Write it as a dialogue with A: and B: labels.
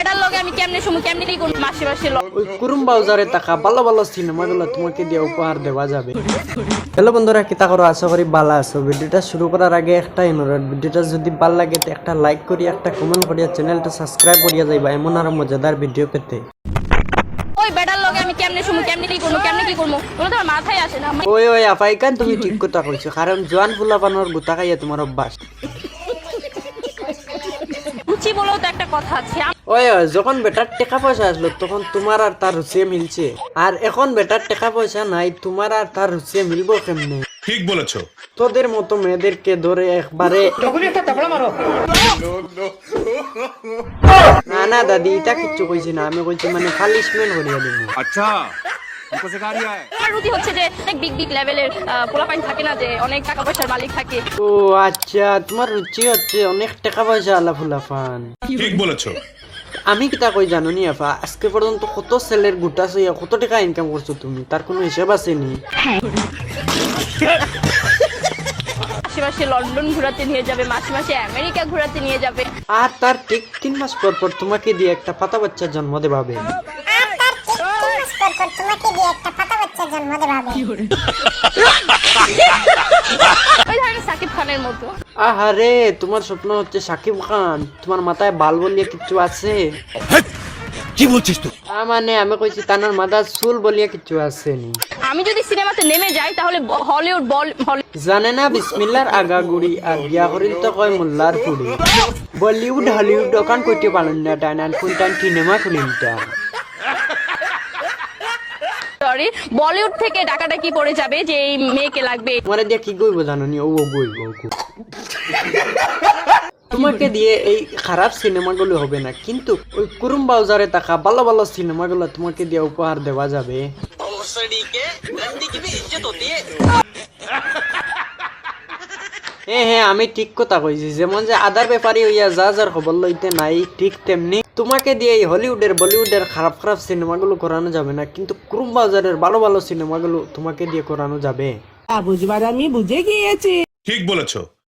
A: এটার লগে আমি কেমনে শুমু কেমনে কি করব মাসে মাসে
B: ওই কুরুম বাজারে টাকা ভালো ভালো সিনেমাগুলো তোমাকে দিয়ে উপহার দেওয়া যাবে। হ্যালো বন্ধুরা, কিতা করো? আশা করি ভালো আছো। ভিডিওটা শুরু করার আগে একটা অনুরোধ, ভিডিওটা যদি ভালো লাগে তো একটা লাইক করি, একটা কমেন্ট করিয়া চ্যানেলটা সাবস্ক্রাইব করিয়া যাইবা এমন আরো মজাদার ভিডিও পেতে।
A: ওই বেটার লগে আমি কেমনে শুমু কেমনে কি করব ওটা তো মাথায় আসে না।
B: ওই ওই আপাইকান, তুমি ঠিক কথা কইছো, কারণ জোয়ান ফুলাপানোর গুতা খাইয়া তোমার অভ্যাস।
A: রুচি বলেও তো একটা কথা আছে।
B: ওই ওই, যখন বেটার টাকা পয়সা আসলো তখন তোমার আর তার রুচি মিলছে, আর এখন বেটার টাকা পয়সা নাই, তোমার আর তার রুচি মিলবো কেমনে?
C: ঠিক বলেছো।
B: তোদের মতো মেয়েদেরকে ধরে একবারে না না দাদি, এটা কিচ্ছু কইছি না, আমি কইছি মানে পানিশমেন্ট করিয়া দিব।
C: আচ্ছা हमको सिखा रिया है।
A: আমার রুচি হচ্ছে যে অনেক বিগ লেভেলের পোলাপাইন থাকে না, যে অনেক টাকা পয়সার মালিক থাকে।
B: ও আচ্ছা, তোমার রুচি হচ্ছে অনেক টাকা পয়সা আলা ফুলাফান।
C: ঠিক বলেছো।
B: আমি কিতা কই জানো নি আপা, আজকে পর্যন্ত কত সেলের গুটা সইয়া কত টাকা ইনকাম করছো তুমি, তার কোনো হিসাব আছে নি?
A: মাসে মাসে লন্ডন ঘোরাতে নিয়ে যাবে, মাসে মাসে আমেরিকা ঘোরাতে নিয়ে যাবে।
B: আর তার ঠিক 3 মাস পর পর তোমাকে দিয়ে একটা পাতা বাচ্চার জন্ম দেবাবে।
A: ওই ধরনের সাকিব খানের মতো।
B: আহারে, তোমার স্বপ্ন হচ্ছে সাকিব খান, তোমার মাথায় বাল বলিয়া কিছু আছে?
C: কি বলছিস তুই?
B: মানে আমি কইছি তানার মাথায় চুল বলিয়া কিছু আছে নি?
A: আমি যদি সিনেমাতে নেমে যাই তাহলে হলিউড
B: জানে না বিসমিল্লার আগাগুড়ি, আর বিয়া করিল তো কয় মোল্লার ফুড়ি। বলিউড হলিউড ওখান কইতে পারেন না, টাইনান কোনটান সিনেমা খুলিনটা।
A: সরি, বলিউড থেকে ডাকাডাকি পড়ে যাবে যে এই মেয়েকে লাগবে।
B: তোমারে দিয়ে কি কইব জানো নি? ও কইব তোমাকে দিয়ে এই খারাপ সিনেমাগুলো হবে না, কিন্তু ওই কুরুম বাজারে টাকা ভালো ভালো সিনেমাগুলো তোমাকে দিয়ে উপহার দেওয়া যাবে। হ্যাঁ, আমি ঠিক কথা কইছি। যেমন যে আদার ব্যাপারী হইয়া যা যার খবর লইতে নাই, ঠিক তেমনি তোমাকে দিয়ে এই হলিউডের বলিউডের খারাপ খারাপ সিনেমাগুলো করানো যাবে না, কিন্তু কুরুম বাজারের ভালো ভালো সিনেমাগুলো তোমাকে দিয়ে করানো যাবে।
D: বুঝবার আমি বুঝে গিয়েছি।
C: ঠিক বলেছো।